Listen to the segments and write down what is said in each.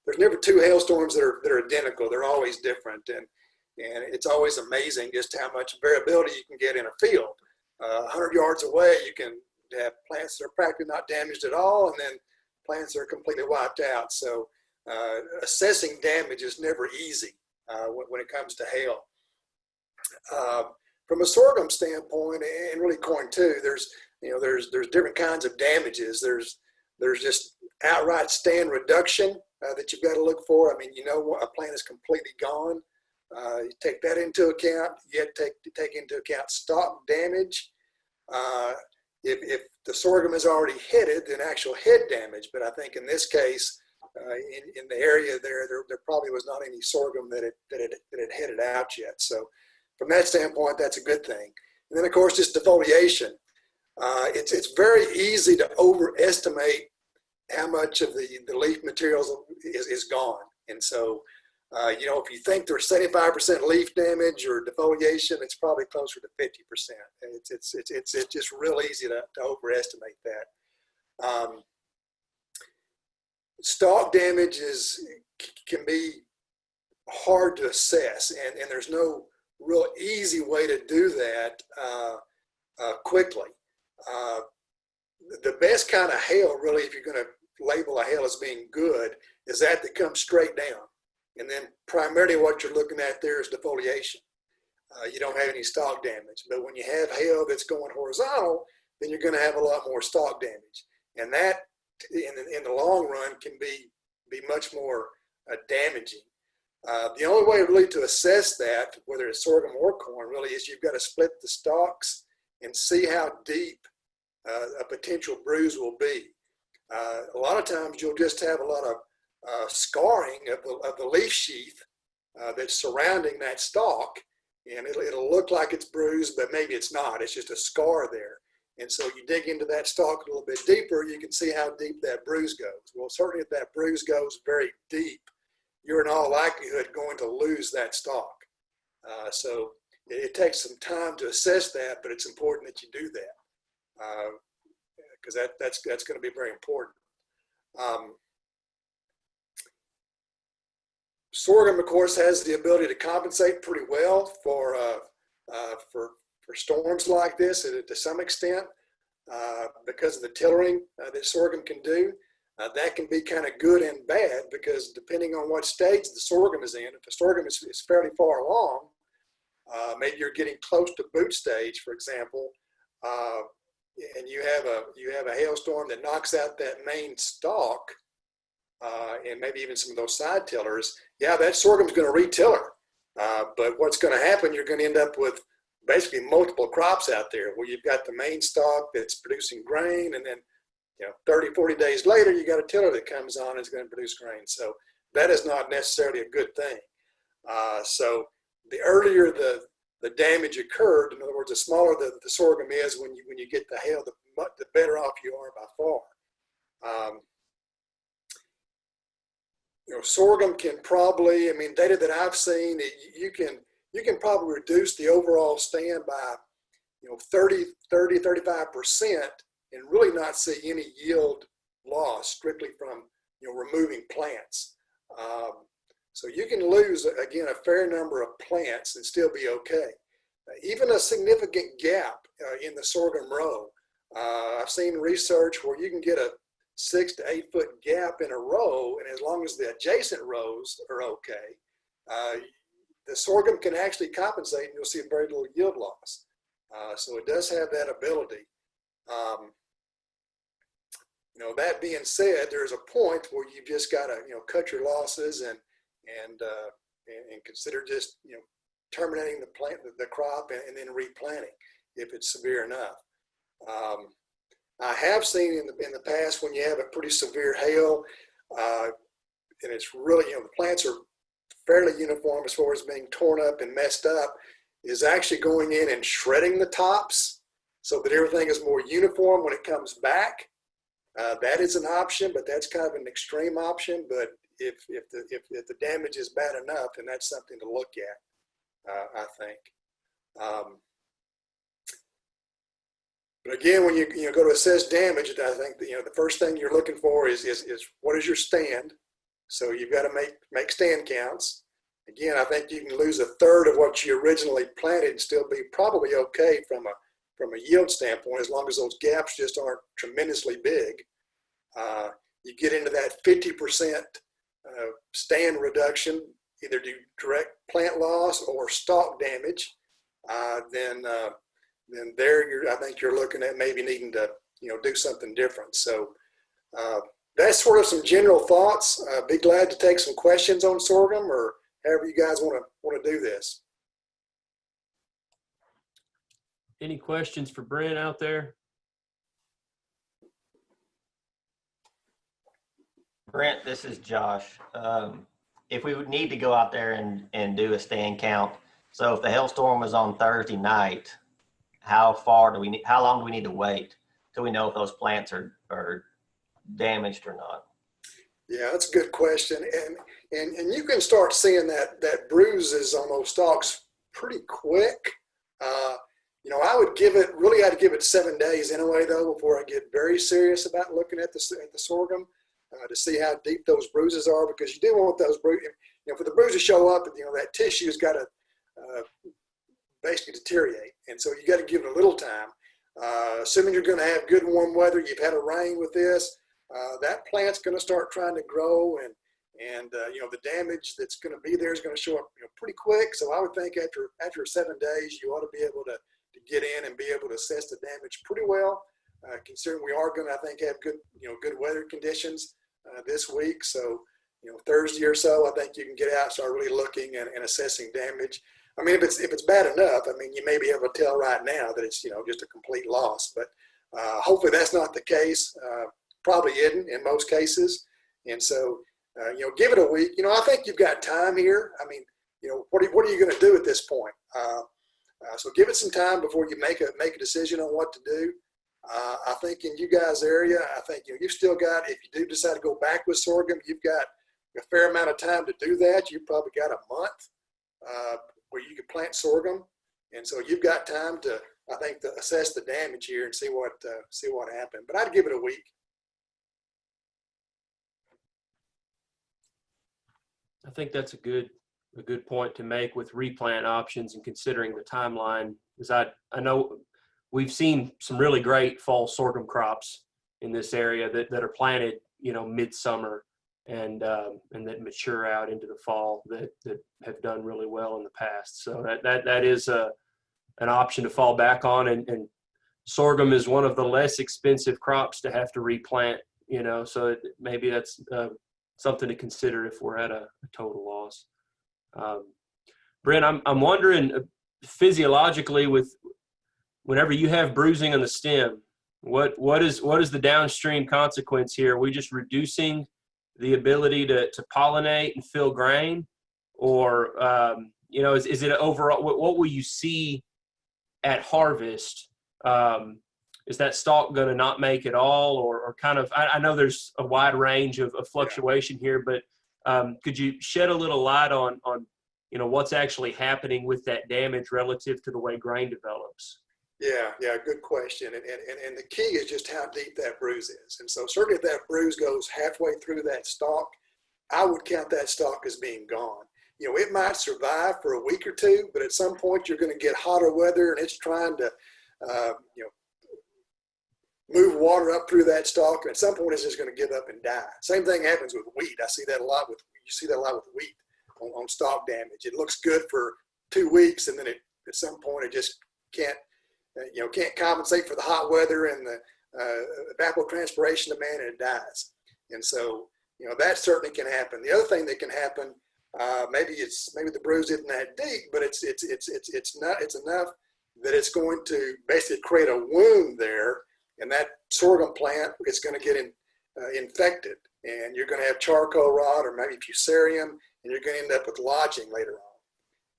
there's never two hailstorms that are identical. They're always different, and it's always amazing just how much variability you can get in a field. 100 yards away, you can have plants that are practically not damaged at all, and then plants that are completely wiped out. So assessing damage is never easy when it comes to hail. From a sorghum standpoint, and really corn too, there's different kinds of damages. There's just outright stand reduction that you've got to look for. I mean, a plant is completely gone. You take that into account. You have to take into account stalk damage. If the sorghum is already headed, then actual head damage. But I think in this case, in the area there probably was not any sorghum that had headed out yet. So from that standpoint, that's a good thing. And then of course, just defoliation. It's very easy to overestimate how much of the leaf materials is gone. And so, if you think there's 75% leaf damage or defoliation, it's probably closer to 50%. It's just real easy to overestimate that. Stalk damage can be hard to assess, and there's no real easy way to do that quickly. The best kind of hail, really, if you're going to label a hail as being good, is that comes straight down. And then primarily what you're looking at there is defoliation. You don't have any stalk damage. But when you have hail that's going horizontal, then you're going to have a lot more stalk damage. And that, in the long run, can be much more damaging. The only way really to assess that, whether it's sorghum or corn, really is you've got to split the stalks and see how deep a potential bruise will be. A lot of times you'll just have a lot of scarring of the leaf sheath that's surrounding that stalk, and it'll look like it's bruised, but maybe it's not. It's just a scar there. And so you dig into that stalk a little bit deeper, you can see how deep that bruise goes. Well, certainly if that bruise goes very deep, you're in all likelihood going to lose that stalk. So it takes some time to assess that, but it's important that you do that because that's going to be very important. Sorghum, of course, has the ability to compensate pretty well for storms like this to some extent because of the tillering that sorghum can do. That can be kind of good and bad because depending on what stage the sorghum is in, if the sorghum is fairly far along, maybe you're getting close to boot stage, for example, and you have a hailstorm that knocks out that main stalk, and maybe even some of those side tillers, yeah, that sorghum's going to retiller. But what's going to happen, you're going to end up with basically multiple crops out there where you've got the main stalk that's producing grain, and then 30, 40 days later, you got a tiller that comes on and is going to produce grain. So that is not necessarily a good thing. So the earlier the damage occurred, in other words, the smaller the sorghum is when you get the hail, the better off you are by far. Sorghum can probably, data that I've seen, you can probably reduce the overall stand by 30, 35% and really not see any yield loss strictly from removing plants. So you can lose, again, a fair number of plants and still be okay. Even a significant gap in the sorghum row. I've seen research where you can get a 6 to 8 foot gap in a row, and as long as the adjacent rows are okay, the sorghum can actually compensate and you'll see very little yield loss. So it does have that ability. That being said, there's a point where you've just got to cut your losses and consider just terminating the crop and then replanting if it's severe enough. I have seen in the past when you have a pretty severe hail, and it's really the plants are fairly uniform as far as being torn up and messed up, is actually going in and shredding the tops so that everything is more uniform when it comes back. That is an option, but that's kind of an extreme option. But if the damage is bad enough, then that's something to look at, I think. But again, when you go to assess damage, I think the first thing you're looking for is what is your stand, So you've got to make stand counts. Again, I think you can lose a third of what you originally planted and still be probably okay from a yield standpoint, as long as those gaps just aren't tremendously big. You get into that 50% stand reduction, either due direct plant loss or stalk damage, then there I think you're looking at maybe needing to do something different. So that's sort of some general thoughts. Be glad to take some questions on sorghum, or however you guys want to do this. Any questions for Brent out there? Brent, this is Josh. If we would need to go out there and do a stand count, so if the hailstorm was on Thursday night, how long do we need to wait till we know if those plants are damaged or not? Yeah, that's a good question. And you can start seeing that bruises on those stalks pretty quick. I would I'd give it 7 days anyway, though, before I get very serious about looking at the sorghum to see how deep those bruises are, because you do want those bruises. For the bruises to show up, that tissue's got to basically deteriorate, and so you got to give it a little time. Assuming you're going to have good warm weather, you've had a rain with this, that plant's going to start trying to grow, and the damage that's going to be there is going to show up pretty quick. So I would think after 7 days, you ought to be able to get in and be able to assess the damage pretty well, considering we are going to, I think, have good weather conditions this week. So Thursday or so, I think you can get out and start really looking and assessing damage. I mean, if it's bad enough, I mean, you may be able to tell right now that it's just a complete loss, but hopefully that's not the case. Probably isn't in most cases. And so give it a week. I think you've got time here. I mean, what are you going to do at this point? So give it some time before you make a decision on what to do. I think in you guys' area, I think you've still got, if you do decide to go back with sorghum, you've got a fair amount of time to do that. You've probably got a month where you can plant sorghum, and so you've got time to, I think, to assess the damage here and see what happened. But I'd give it a week. I think that's a good point to make with replant options and considering the timeline. Because I know we've seen some really great fall sorghum crops in this area that are planted, midsummer and that mature out into the fall that have done really well in the past. So that is an option to fall back on, and sorghum is one of the less expensive crops to have to replant. So maybe that's something to consider if we're at a total loss. Brent, I'm wondering physiologically, with whenever you have bruising on the stem, what is the downstream consequence here? Are we just reducing the ability to pollinate and fill grain, or is it overall? What will you see at harvest? Is that stalk going to not make it all, or kind of? I know there's a wide range of fluctuation here, but could you shed a little light on what's actually happening with that damage relative to the way grain develops? Yeah, good question. And the key is just how deep that bruise is. And so certainly if that bruise goes halfway through that stalk, I would count that stalk as being gone. It might survive for a week or two, but at some point you're going to get hotter weather and it's trying to, move water up through that stalk. And at some point it's just going to give up and die. Same thing happens with wheat. You see that a lot with wheat on stalk damage. It looks good for 2 weeks, and then at some point it just can't compensate for the hot weather and the evapotranspiration demand, and it dies. And so, that certainly can happen. The other thing that can happen, maybe the bruise isn't that deep, but it's enough that it's going to basically create a wound there, and that sorghum plant is going to get infected, and you're going to have charcoal rot or maybe fusarium, and you're going to end up with lodging later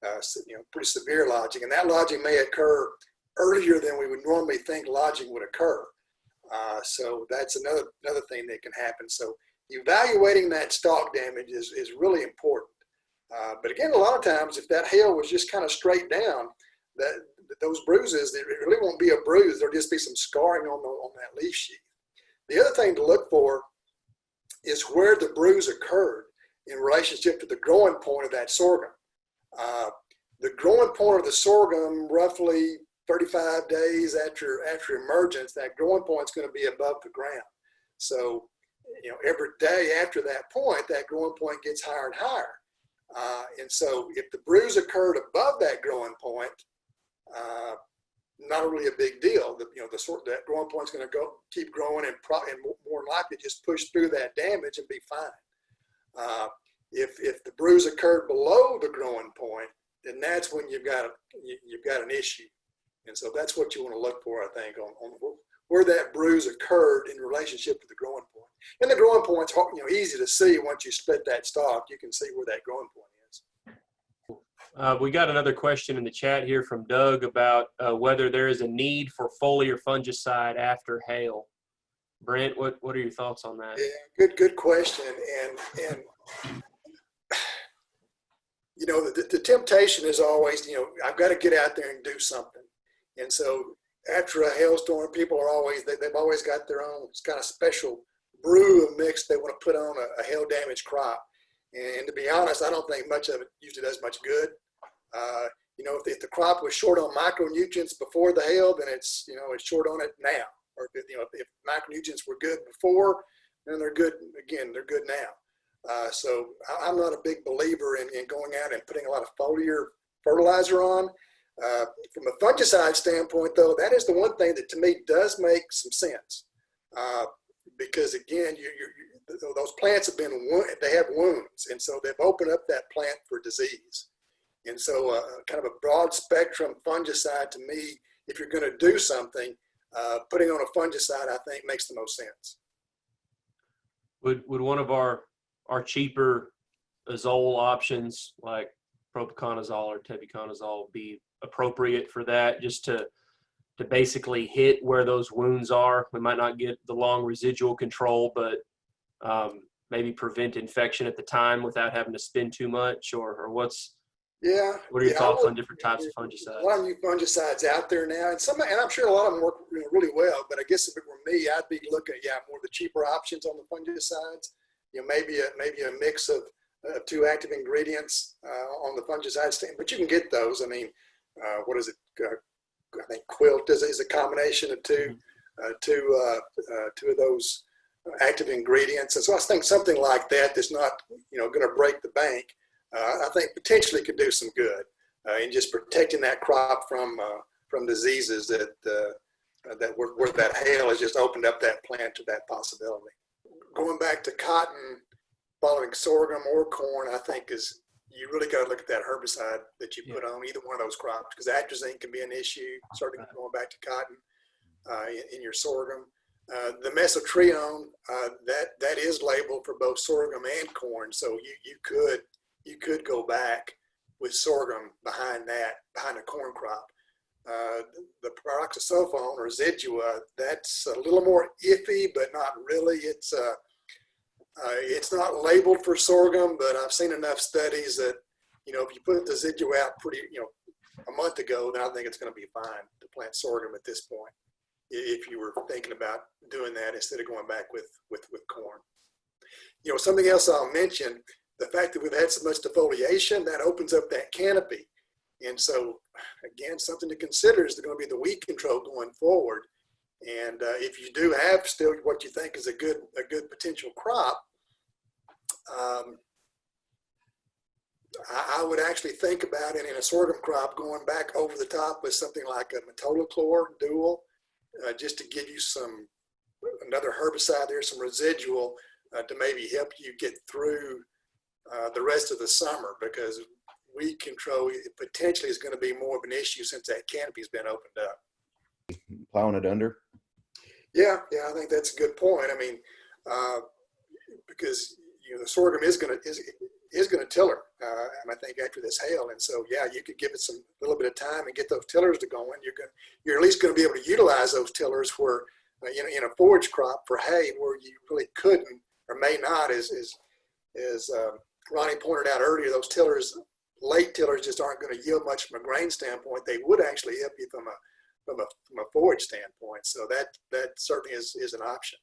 on. Pretty severe lodging, and that lodging may occur earlier than we would normally think lodging would occur. So that's another thing that can happen. So evaluating that stalk damage is really important. But again, a lot of times if that hail was just kind of straight down, those bruises, it really won't be a bruise. There'll just be some scarring on that leaf sheath. The other thing to look for is where the bruise occurred. in relationship to the growing point of that sorghum. The growing point of the sorghum, roughly 35 days after emergence, that growing point is going to be above the ground. So, every day after that point, that growing point gets higher and higher. And so if the bruise occurred above that growing point, not really a big deal. That growing point is going to keep growing and more likely just push through that damage and be fine. If the bruise occurred below the growing point, then that's when you've got an issue. And so that's what you want to look for, I think, on where that bruise occurred in relationship to the growing point. And the growing point's easy to see once you split that stalk. You can see where that growing point is. We got another question in the chat here from Doug about whether there is a need for foliar fungicide after hail. Brent, what are your thoughts on that? Yeah, good question. And the temptation is always, I've got to get out there and do something. And so after a hailstorm, people are they've always got their own kind of special brew of mix they want to put on a hail damaged crop. And to be honest, I don't think much of it usually does much good. If the crop was short on micronutrients before the hail, then it's short on it now. Or if micronutrients were good before, then they're good again. They're good now. So I'm not a big believer in going out and putting a lot of foliar fertilizer on. From a fungicide standpoint, though, that is the one thing that to me does make some sense. Because again, those plants they have wounds, and so they've opened up that plant for disease. And so kind of a broad spectrum fungicide to me, if you're going to do something, putting on a fungicide, I think makes the most sense. Would one of our cheaper azole options like propiconazole or tebuconazole be appropriate for that, just to basically hit where those wounds are? We might not get the long residual control, but maybe prevent infection at the time without having to spend too much, or what are your thoughts on different types of fungicides? A lot of new fungicides out there now, and I'm sure a lot of them work really well, but I guess if it were me, I'd be looking at more of the cheaper options on the fungicides. Maybe a mix of two active ingredients on the fungicide stand, but you can get those. I mean, what is it? I think Quilt is a combination of two of those active ingredients. And so I think something like that that's not going to break the bank, I think potentially could do some good in just protecting that crop from diseases that where that hail has just opened up that plant to that possibility. Going back to cotton, following sorghum or corn, I think you really got to look at that herbicide that you put on either one of those crops, because atrazine can be an issue. Certainly going back to cotton in your sorghum. The mesotrione, that is labeled for both sorghum and corn, so you could go back with sorghum behind the corn crop. The peroxysulfone or residua, that's a little more iffy, but not really. It's not labeled for sorghum, but I've seen enough studies that if you put the residua out a month ago, then I think it's going to be fine to plant sorghum at this point, if you were thinking about doing that instead of going back with corn. Something else I'll mention, the fact that we've had so much defoliation, that opens up that canopy. And so, again, something to consider is going to be the weed control going forward. And if you do have still what you think is a good potential crop, I would actually think about it in a sorghum crop going back over the top with something like a metolachlor dual, just to give you another herbicide there, some residual to maybe help you get through the rest of the summer, because weed control potentially is going to be more of an issue since that canopy has been opened up. Plowing it under? Yeah, I think that's a good point. I mean, because the sorghum is going to tiller, and I think after this hail, and so you could give it a little bit of time and get those tillers to going. You're at least going to be able to utilize those tillers where in a forage crop for hay where you really couldn't or may not, as Ronnie pointed out earlier, those tillers, late tillers, just aren't going to yield much from a grain standpoint. They would actually help you from a forage standpoint. So that certainly is an option.